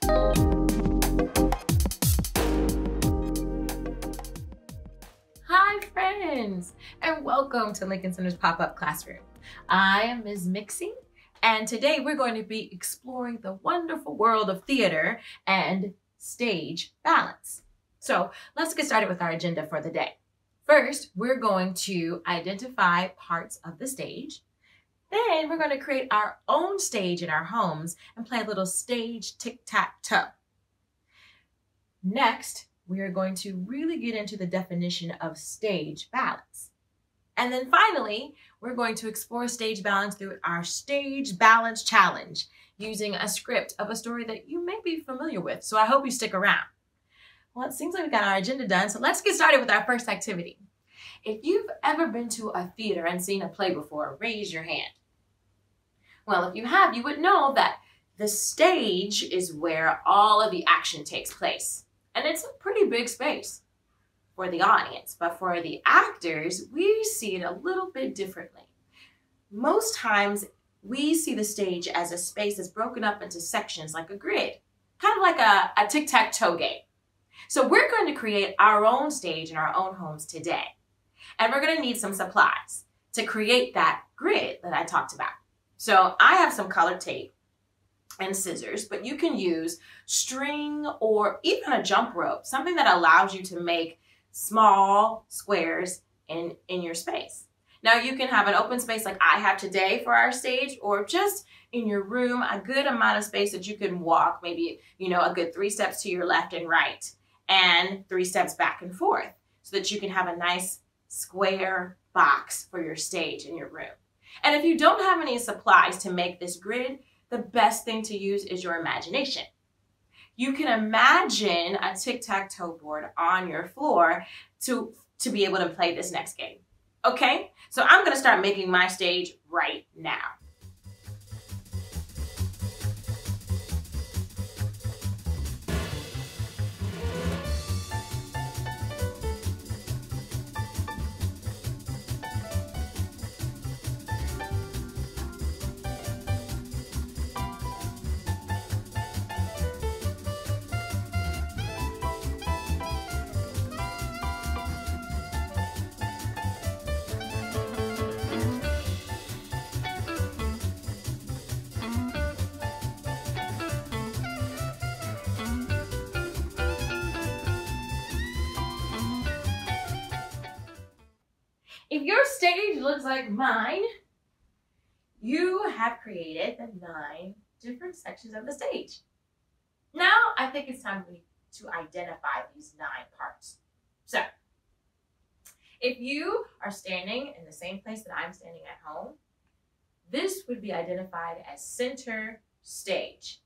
Hi friends, and welcome to Lincoln Center's pop-up classroom. I am Ms. Myxy, and today we're going to be exploring the wonderful world of theater and stage balance. So let's get started with our agenda for the day. First, we're going to identify parts of the stage. Then we're going to create our own stage in our homes and play a little stage tic-tac-toe. Next, we are going to really get into the definition of stage balance. And then finally, we're going to explore stage balance through our Stage Balance Challenge using a script of a story that you may be familiar with. So I hope you stick around. Well, it seems like we got our agenda done, so let's get started with our first activity. If you've ever been to a theater and seen a play before, raise your hand. Well, if you have, you would know that the stage is where all of the action takes place. And it's a pretty big space for the audience, but for the actors, we see it a little bit differently. Most times, we see the stage as a space that's broken up into sections like a grid, kind of like a tic-tac-toe game. So we're going to create our own stage in our own homes today. And we're going to need some supplies to create that grid that I talked about. So I have some colored tape and scissors, but you can use string or even a jump rope, something that allows you to make small squares in your space. Now you can have an open space like I have today for our stage, or just in your room, a good amount of space that you can walk, maybe, a good 3 steps to your left and right, and 3 steps back and forth, so that you can have a nice square box for your stage in your room. And if you don't have any supplies to make this grid, the best thing to use is your imagination. You can imagine a tic-tac-toe board on your floor to be able to play this next game. Okay, so I'm gonna start making my stage right now. If your stage looks like mine, you have created the 9 different sections of the stage. Now, I think it's time for me to identify these 9 parts. So, if you are standing in the same place that I'm standing at home, this would be identified as center stage.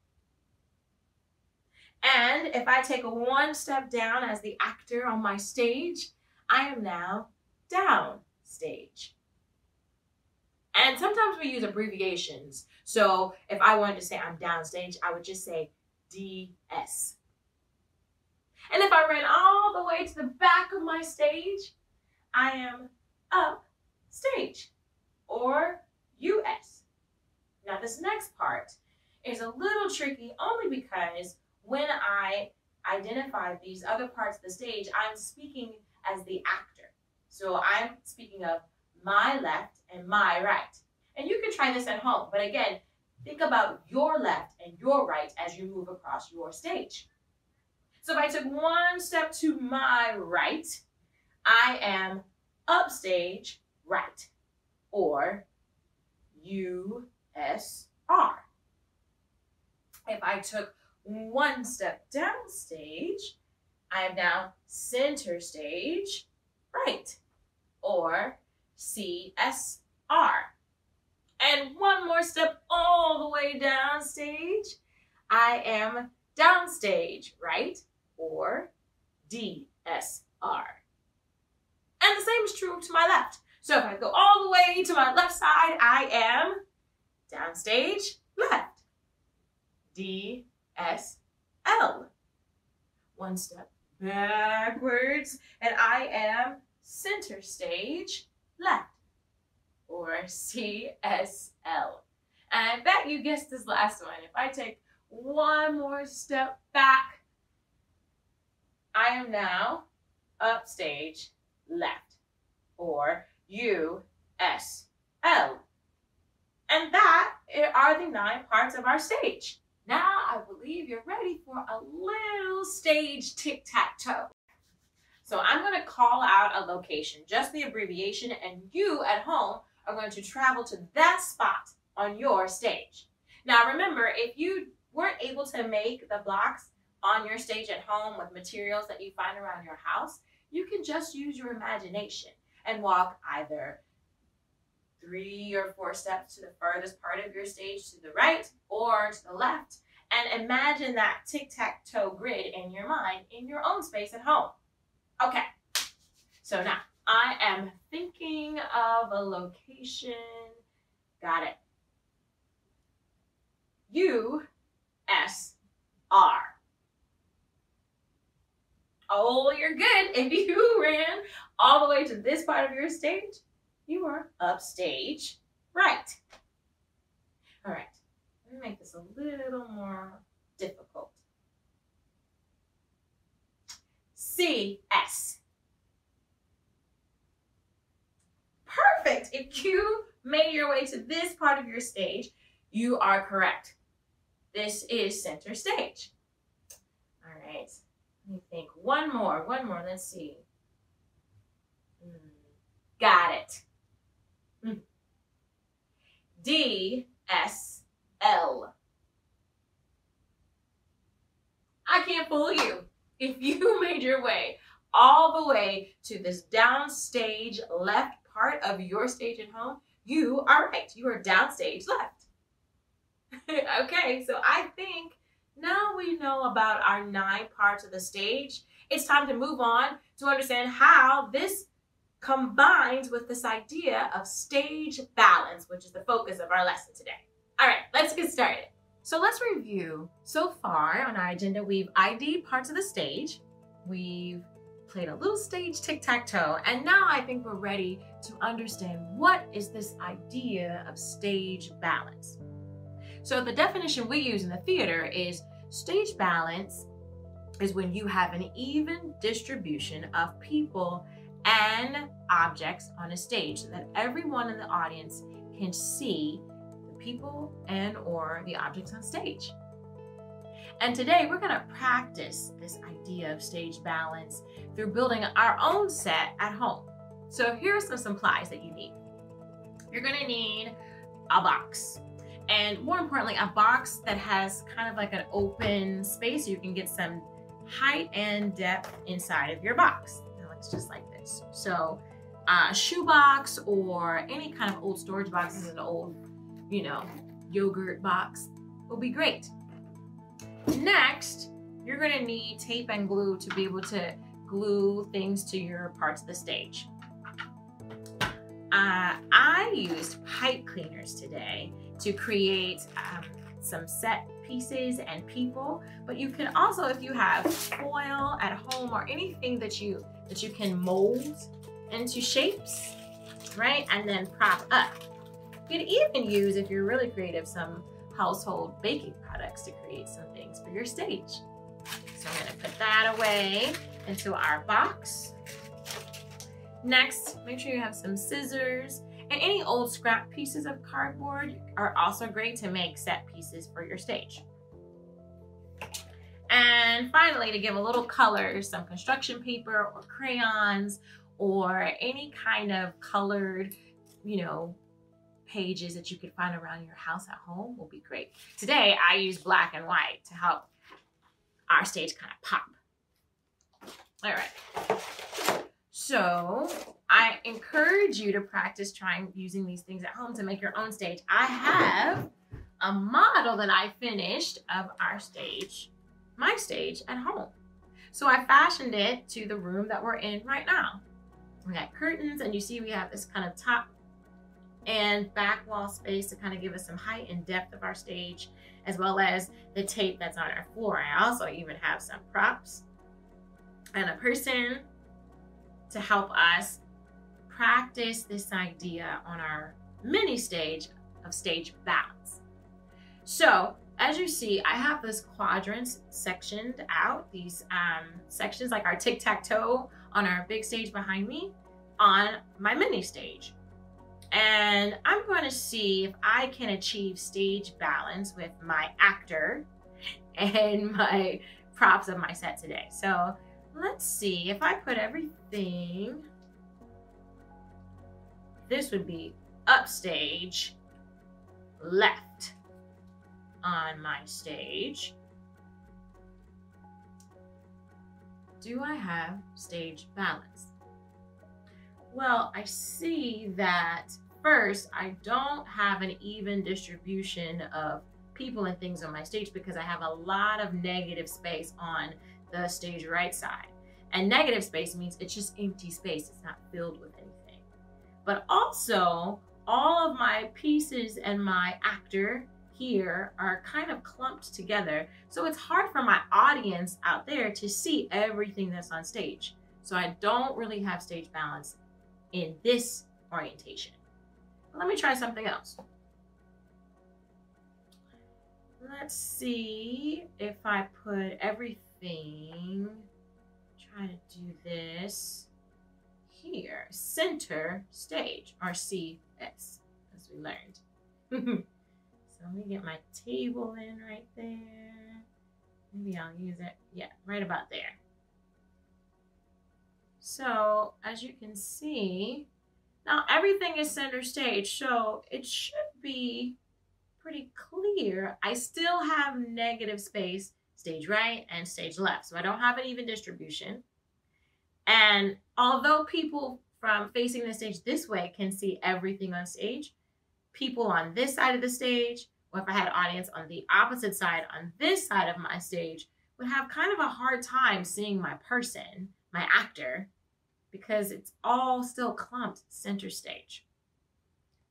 And if I take 1 step down as the actor on my stage, I am now down stage. And sometimes we use abbreviations. So if I wanted to say I'm downstage, I would just say DS. And if I ran all the way to the back of my stage, I am up stage, or US. Now this next part is a little tricky only because when I identify these other parts of the stage, I'm speaking as the actor. So I'm speaking of my left and my right. And you can try this at home, but again, think about your left and your right as you move across your stage. So if I took 1 step to my right, I am upstage right, or USR. If I took 1 step downstage, I am now center stage right, or CSR. And 1 more step all the way down stage, I am downstage right, or DSR. And the same is true to my left. So if I go all the way to my left side, I am downstage left, DSL. 1 step backwards, and I am center stage left, or CSL. And I bet you guessed this last one. If I take One more step back. I am now upstage left, or USL. And that are the 9 parts of our stage. Now I believe you're ready for a little stage tic-tac-toe. So I'm going to call out a location, just the abbreviation, and you at home are going to travel to that spot on your stage. Now remember, if you weren't able to make the blocks on your stage at home with materials that you find around your house, you can just use your imagination and walk either 3 or 4 steps to the furthest part of your stage to the right or to the left, and imagine that tic-tac-toe grid in your mind in your own space at home. Okay, so now I am thinking of a location. Got it. USR. Oh, you're good. If you ran all the way to this part of your stage, you are upstage right. All right, let me make this a little more difficult. CS. Perfect. If you made your way to this part of your stage, you are correct. This is center stage. All right, let me think. One more, let's see. Got it. DSL. I can't fool you. If you made your way all the way to this downstage left part of your stage at home, you are right. You are downstage left. Okay, so I think now we know about our 9 parts of the stage. It's time to move on to understand how this combines with this idea of stage balance, which is the focus of our lesson today. All right, let's get started. So let's review. So far on our agenda, we've ID'd parts of the stage, we've played a little stage tic-tac-toe, and now I think we're ready to understand what is this idea of stage balance. So the definition we use in the theater is stage balance is when you have an even distribution of people and objects on a stage so that everyone in the audience can see the people and or the objects on stage. And today we're going to practice this idea of stage balance through building our own set at home. So here are some supplies that you need. You're going to need a box, and more importantly, a box that has kind of like an open space so you can get some height and depth inside of your box. It looks just like this. So a shoebox or any kind of old storage box, is an old, yogurt box, will be great. Next, you're going to need tape and glue to be able to glue things to your parts of the stage. I used pipe cleaners today to create some set pieces and people, but you can also, if you have foil at home or anything that you can mold into shapes, right, and then prop up. You could even use, if you're really creative, some household baking products to create some things for your stage. So I'm going to put that away into our box. Next, make sure you have some scissors, and any old scrap pieces of cardboard are also great to make set pieces for your stage. And finally, to give a little color, some construction paper or crayons or any kind of colored, pages that you could find around your house at home will be great. Today, I use black and white to help our stage kind of pop. All right. So I encourage you to practice trying using these things at home to make your own stage. I have a model that I finished of our stage, my stage at home. So I fashioned it to the room that we're in right now. We got curtains, and you see we have this kind of top and back wall space to kind of give us some height and depth of our stage, as well as the tape that's on our floor. I also even have some props and a person to help us practice this idea on our mini stage of stage balance. So as you see, I have this quadrants sectioned out, these sections like our tic-tac-toe on our big stage behind me on my mini stage. And I'm going to see if I can achieve stage balance with my actor and my props of my set today. So let's see if I put everything, this would be upstage left on my stage. Do I have stage balance? Well, I see that first, I don't have an even distribution of people and things on my stage because I have a lot of negative space on the stage right side. And negative space means it's just empty space. It's not filled with anything. But also, all of my pieces and my actor here are kind of clumped together. So it's hard for my audience out there to see everything that's on stage. So I don't really have stage balance in this orientation. Let me try something else. Let's see if I put everything, try to do this here, center stage, or CS, as we learned. So let me get my table in right there. Maybe I'll use it, yeah, right about there. So as you can see, now everything is center stage, so it should be pretty clear. I still have negative space, stage right and stage left, so I don't have an even distribution. And although people from facing the stage this way can see everything on stage, people on this side of the stage, or if I had an audience on the opposite side, on this side of my stage, would have kind of a hard time seeing my person, my actor, because it's all still clumped center stage.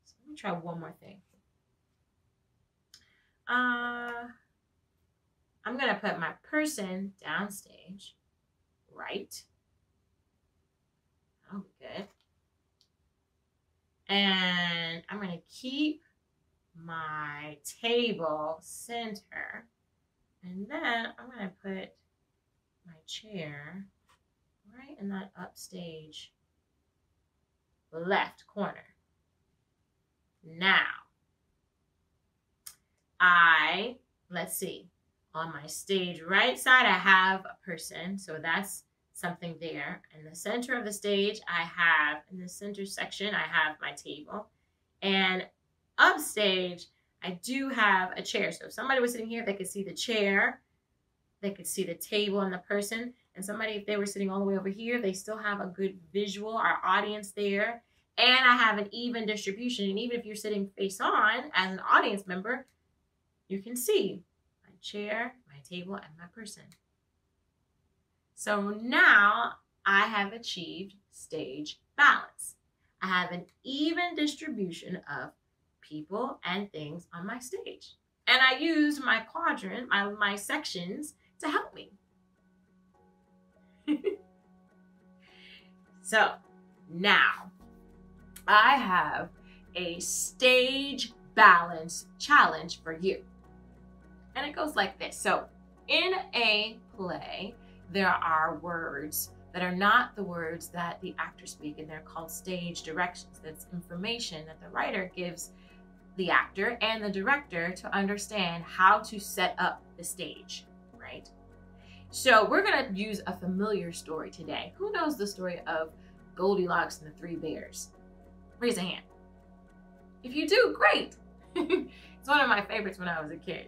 So let me try one more thing. I'm gonna put my person downstage, right. Oh, good. And I'm gonna keep my table center, and then I'm gonna put my chair right in that upstage left corner. Now, let's see, on my stage right side, I have a person, so that's something there. In the center of the stage, in the center section, I have my table. And upstage, I do have a chair. So if somebody was sitting here, they could see the chair, they could see the table and the person. And somebody, if they were sitting all the way over here, they still have a good visual, our audience there. And I have an even distribution. And even if you're sitting face on as an audience member, you can see my chair, my table, and my person. So now I have achieved stage balance. I have an even distribution of people and things on my stage. And I used my quadrant, my sections to help me. So now I have a stage balance challenge for you. And it goes like this. So in a play, there are words that are not the words that the actors speak, and they're called stage directions. That's information that the writer gives the actor and the director to understand how to set up the stage, right? So we're gonna use a familiar story today. Who knows the story of Goldilocks and the Three Bears? Raise a hand. If you do, great. It's one of my favorites when I was a kid.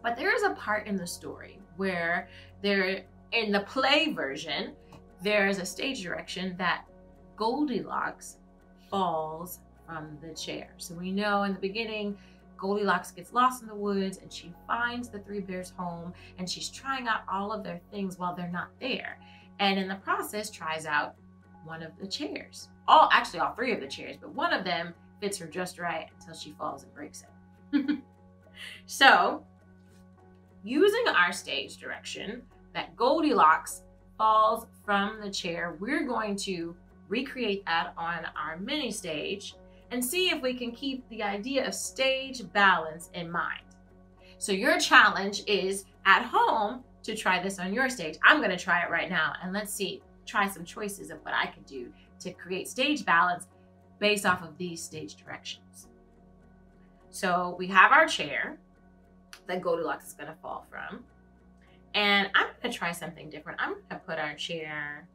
But there is a part in the story where in the play version, there is a stage direction that Goldilocks falls from the chair. So we know in the beginning, Goldilocks gets lost in the woods and she finds the Three Bears' home, and she's trying out all of their things while they're not there. And in the process, tries out one of the chairs. Actually all three of the chairs, but one of them fits her just right until she falls and breaks it. So, using our stage direction that Goldilocks falls from the chair, we're going to recreate that on our mini stage and see if we can keep the idea of stage balance in mind. So your challenge is at home to try this on your stage. I'm going to try it right now, and let's see, try some choices of what I could do to create stage balance based off of these stage directions. So we have our chair that Goldilocks is going to fall from. And I'm going to try something different. I'm going to put our chair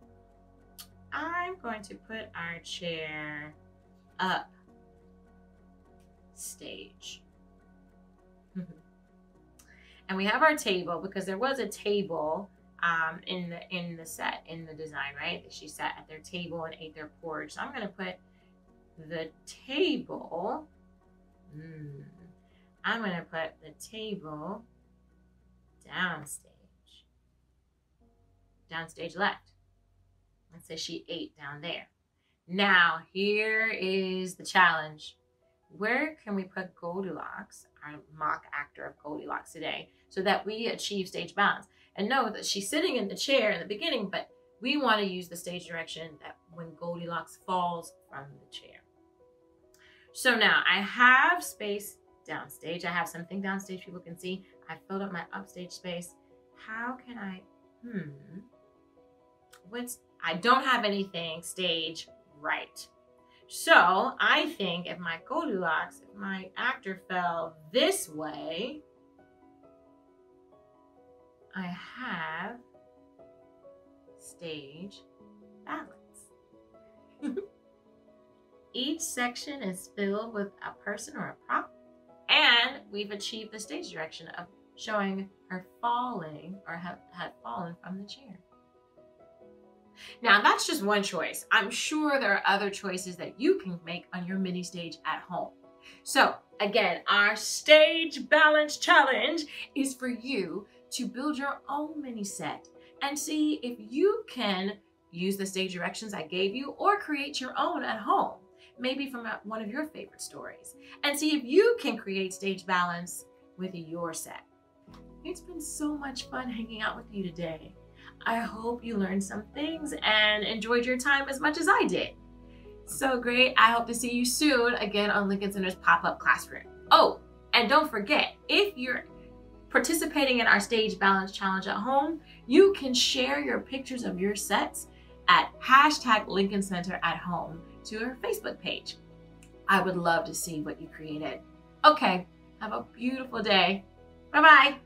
up stage. And we have our table, because there was a table in the design, right? That she sat at their table and ate their porridge. So I'm going to put the table. I'm going to put the table downstage left. Let's say she ate down there. Now, here is the challenge. Where can we put Goldilocks, our mock actor of Goldilocks today, so that we achieve stage balance? And know that she's sitting in the chair in the beginning, but we want to use the stage direction that when Goldilocks falls from the chair. So now I have space downstage. I have something downstage people can see. I filled up my upstage space. How can I, I don't have anything stage right. So I think if my Goldilocks, if my actor fell this way, I have stage balance. Each section is filled with a person or a prop, and we've achieved the stage direction of showing her falling or had fallen from the chair. Now that's just one choice. I'm sure there are other choices that you can make on your mini stage at home. So again, our stage balance challenge is for you to build your own mini set and see if you can use the stage directions I gave you or create your own at home, maybe from one of your favorite stories, and see if you can create stage balance with your set. It's been so much fun hanging out with you today. I hope you learned some things and enjoyed your time as much as I did. So great. I hope to see you soon again on Lincoln Center's pop-up classroom. Oh, and don't forget, if you're participating in our stage balance challenge at home, you can share your pictures of your sets at #LincolnCenterAtHome to our Facebook page. I would love to see what you created. Okay, have a beautiful day. Bye-bye.